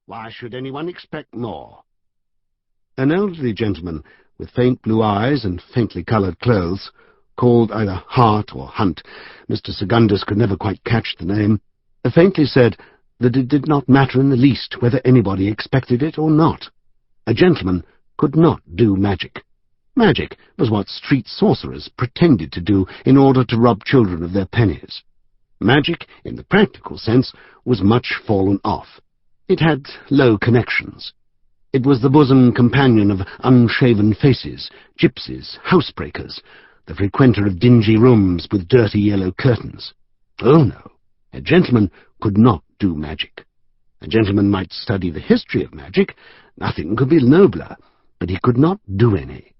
Why should anyone expect more?" An elderly gentleman with faint blue eyes and faintly coloured clothes, called either Hart or Hunt, Mr. Secundus could never quite catch the name, faintly said that it did not matter in the least whether anybody expected it or not. A gentleman could not do magic. Magic was what street sorcerers pretended to do in order to rob children of their pennies. Magic, in the practical sense, was much fallen off. It had low connections. It was the bosom companion of unshaven faces, gypsies, housebreakers, the frequenter of dingy rooms with dirty yellow curtains. Oh, no, a gentleman could not do magic. A gentleman might study the history of magic, nothing could be nobler, but he could not do any.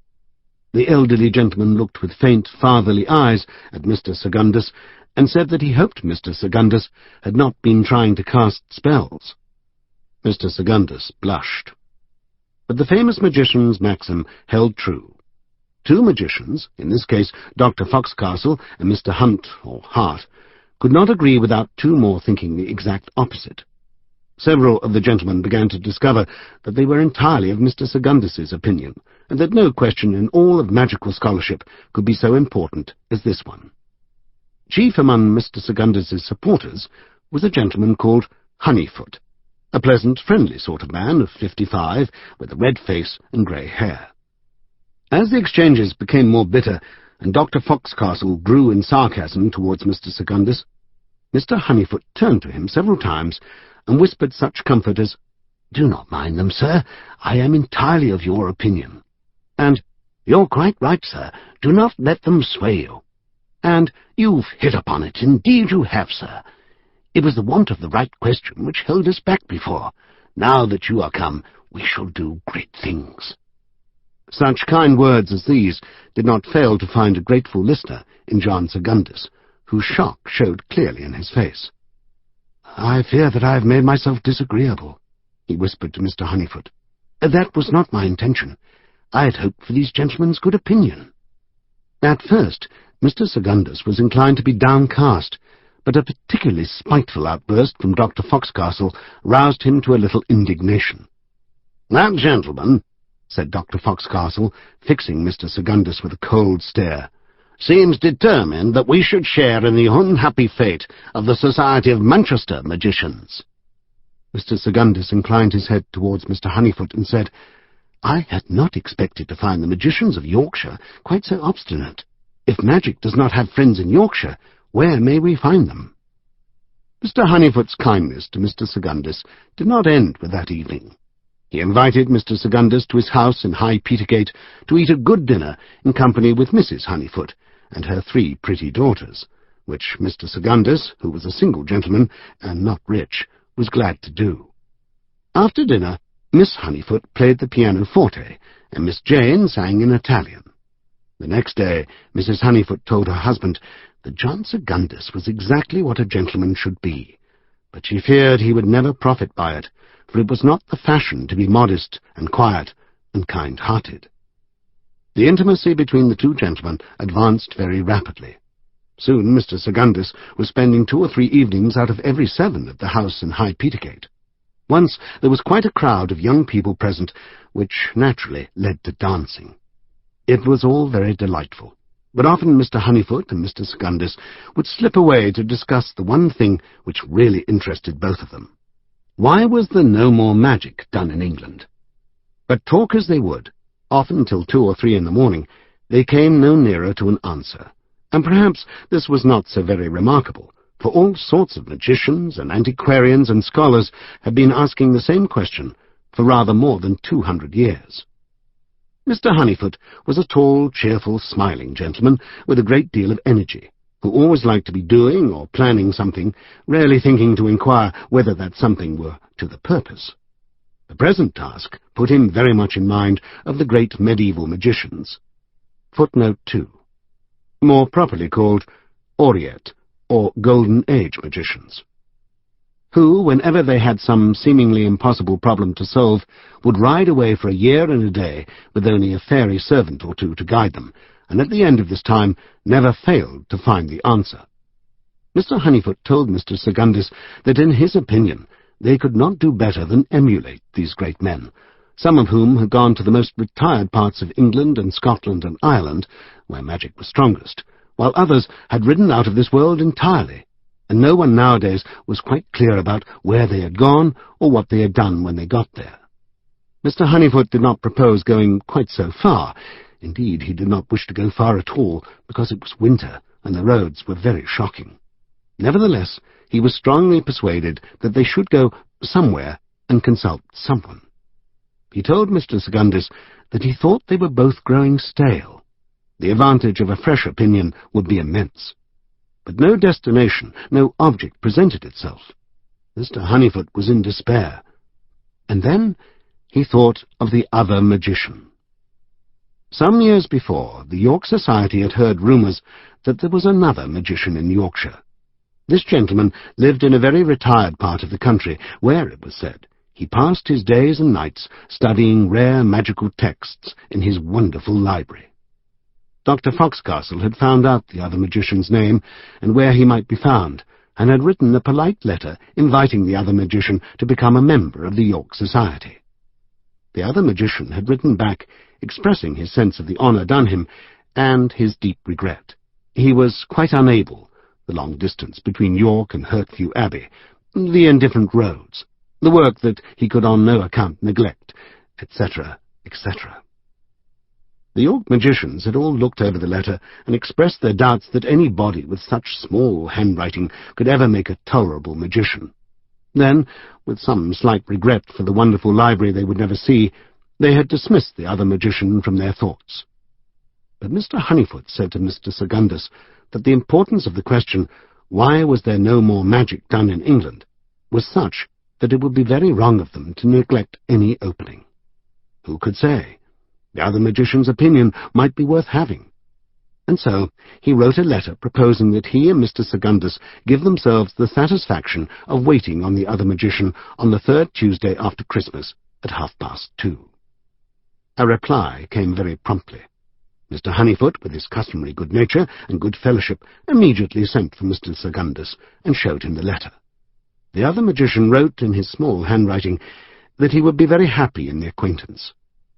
The elderly gentleman looked with faint fatherly eyes at Mr. Secundus, and said that he hoped Mr. Secundus had not been trying to cast spells. Mr. Secundus blushed. But the famous magician's maxim held true. Two magicians, in this case Dr. Foxcastle and Mr. Hunt, or Hart, could not agree without two more thinking the exact opposite. Several of the gentlemen began to discover that they were entirely of Mr. Secundus's opinion, and that no question in all of magical scholarship could be so important as this one. Chief among Mr. Secundus's supporters was a gentleman called Honeyfoot, a pleasant, friendly sort of man of 55, with a red face and grey hair. As the exchanges became more bitter, and Dr. Foxcastle grew in sarcasm towards Mr. Secundus, Mr. Honeyfoot turned to him several times and whispered such comfort as, "Do not mind them, sir. I am entirely of your opinion." And, "You're quite right, sir. Do not let them sway you." And, "You've hit upon it. Indeed you have, sir. It was the want of the right question which held us back before. Now that you are come, we shall do great things." Such kind words as these did not fail to find a grateful listener in John Secundus, whose shock showed clearly in his face. "I fear that I have made myself disagreeable," he whispered to Mr. Honeyfoot. "That was not my intention. I had hoped for these gentlemen's good opinion." At first, Mr. Secundus was inclined to be downcast, but a particularly spiteful outburst from Dr. Foxcastle roused him to a little indignation. "That gentleman," said Dr. Foxcastle, fixing Mr. Secundus with a cold stare, "seems determined that we should share in the unhappy fate of the Society of Manchester Magicians." Mr. Secundus inclined his head towards Mr. Honeyfoot and said, "I had not expected to find the magicians of Yorkshire quite so obstinate. If magic does not have friends in Yorkshire, where may we find them?" Mr. Honeyfoot's kindness to Mr. Secundus did not end with that evening. He invited Mr. Secundus to his house in High Petergate to eat a good dinner in company with Mrs. Honeyfoot and her 3 pretty daughters, which Mr. Secundus, who was a single gentleman and not rich, was glad to do. After dinner, Miss Honeyfoot played the pianoforte, and Miss Jane sang in Italian. The next day, Mrs. Honeyfoot told her husband that John Secundus was exactly what a gentleman should be, but she feared he would never profit by it, for it was not the fashion to be modest and quiet and kind-hearted. The intimacy between the two gentlemen advanced very rapidly. Soon Mr. Secundus was spending 2 or 3 evenings out of every 7 at the house in High Petergate. Once there was quite a crowd of young people present, which naturally led to dancing. It was all very delightful, but often Mr. Honeyfoot and Mr. Secundus would slip away to discuss the one thing which really interested both of them. Why was there no more magic done in England? But talk as they would, often till 2 or 3 in the morning, they came no nearer to an answer, and perhaps this was not so very remarkable, for all sorts of magicians and antiquarians and scholars had been asking the same question for rather more than 200 years. Mr. Honeyfoot was a tall, cheerful, smiling gentleman with a great deal of energy, who always liked to be doing or planning something, rarely thinking to inquire whether that something were to the purpose. The present task put him very much in mind of the great medieval magicians. Footnote 2. More properly called Orient, or Golden Age magicians, who, whenever they had some seemingly impossible problem to solve, would ride away for a year and a day with only a fairy servant or 2 to guide them, and at the end of this time never failed to find the answer. Mr. Honeyfoot told Mr. Secundus that in his opinion they could not do better than emulate these great men, some of whom had gone to the most retired parts of England and Scotland and Ireland, where magic was strongest, while others had ridden out of this world entirely, and no one nowadays was quite clear about where they had gone or what they had done when they got there. Mr. Honeyfoot did not propose going quite so far. Indeed, he did not wish to go far at all, because it was winter, and the roads were very shocking. Nevertheless, he was strongly persuaded that they should go somewhere and consult someone. He told Mr. Secundus that he thought they were both growing stale. The advantage of a fresh opinion would be immense. But no destination, no object presented itself. Mr. Honeyfoot was in despair. And then he thought of the other magician. Some years before, the York Society had heard rumours that there was another magician in Yorkshire. This gentleman lived in a very retired part of the country, where, it was said, he passed his days and nights studying rare magical texts in his wonderful library. Dr. Foxcastle had found out the other magician's name and where he might be found, and had written a polite letter inviting the other magician to become a member of the York Society. The other magician had written back, expressing his sense of the honour done him, and his deep regret. He was quite unable, the long distance between York and Hertford Abbey, the indifferent roads, the work that he could on no account neglect, etc., etc. The York magicians had all looked over the letter and expressed their doubts that any body with such small handwriting could ever make a tolerable magician. Then, with some slight regret for the wonderful library they would never see, they had dismissed the other magician from their thoughts. But Mr. Honeyfoot said to Mr. Secundus that the importance of the question, why was there no more magic done in England, was such that it would be very wrong of them to neglect any opening. Who could say? The other magician's opinion might be worth having. And so he wrote a letter proposing that he and Mr. Secundus give themselves the satisfaction of waiting on the other magician on the 3rd Tuesday after Christmas at 2:30. A reply came very promptly. Mr. Honeyfoot, with his customary good nature and good fellowship, immediately sent for Mr. Secundus and showed him the letter. The other magician wrote in his small handwriting that he would be very happy in the acquaintance.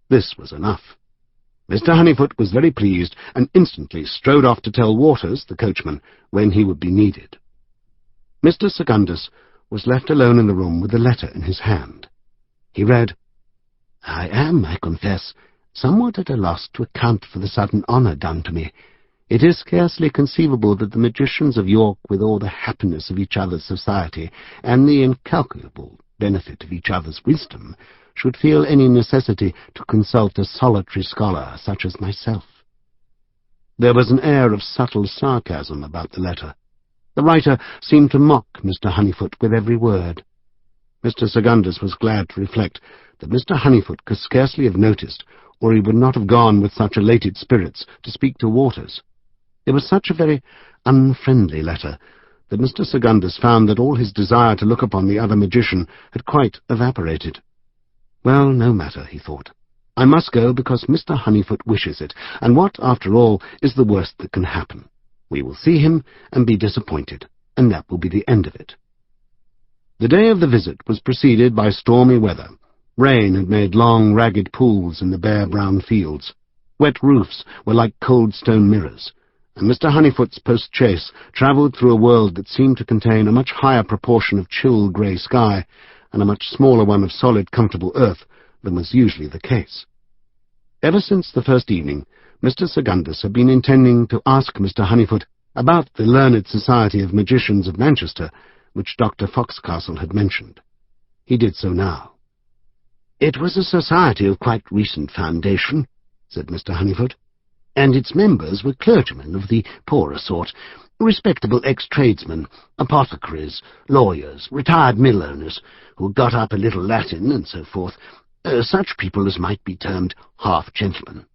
This was enough. Mr. Honeyfoot was very pleased and instantly strode off to tell Waters, the coachman, when he would be needed. Mr. Secundus was left alone in the room with the letter in his hand. He read, "I am, I confess, somewhat at a loss to account for the sudden honour done to me. It is scarcely conceivable that the magicians of York, with all the happiness of each other's society, and the incalculable benefit of each other's wisdom, should feel any necessity to consult a solitary scholar such as myself." There was an air of subtle sarcasm about the letter. The writer seemed to mock Mr. Honeyfoot with every word. Mr. Secundus was glad to reflect that Mr. Honeyfoot could scarcely have noticed, or he would not have gone with such elated spirits to speak to Waters. It was such a very unfriendly letter that Mr. Secundus found that all his desire to look upon the other magician had quite evaporated. Well, no matter, he thought. I must go because Mr. Honeyfoot wishes it, and what, after all, is the worst that can happen? We will see him and be disappointed, and that will be the end of it. The day of the visit was preceded by stormy weather. Rain had made long, ragged pools in the bare brown fields. Wet roofs were like cold stone mirrors, and Mr. Honeyfoot's post-chaise travelled through a world that seemed to contain a much higher proportion of chill grey sky and a much smaller one of solid, comfortable earth than was usually the case. Ever since the first evening, Mr. Secundus had been intending to ask Mr. Honeyfoot about the Learned Society of Magicians of Manchester, which Dr. Foxcastle had mentioned. He did so now. "It was a society of quite recent foundation," said Mr. Honeyfoot, "and its members were clergymen of the poorer sort, respectable ex-tradesmen, apothecaries, lawyers, retired mill owners, who got up a little Latin and so forth, such people as might be termed half-gentlemen.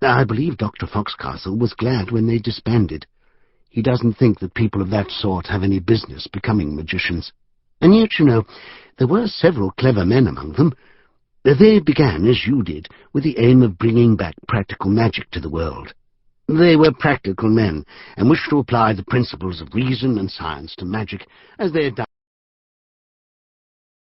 I believe Dr. Foxcastle was glad when they disbanded. He doesn't think that people of that sort have any business becoming magicians. And yet, you know, there were several clever men among them. They began, as you did, with the aim of bringing back practical magic to the world. They were practical men, and wished to apply the principles of reason and science to magic, as they had done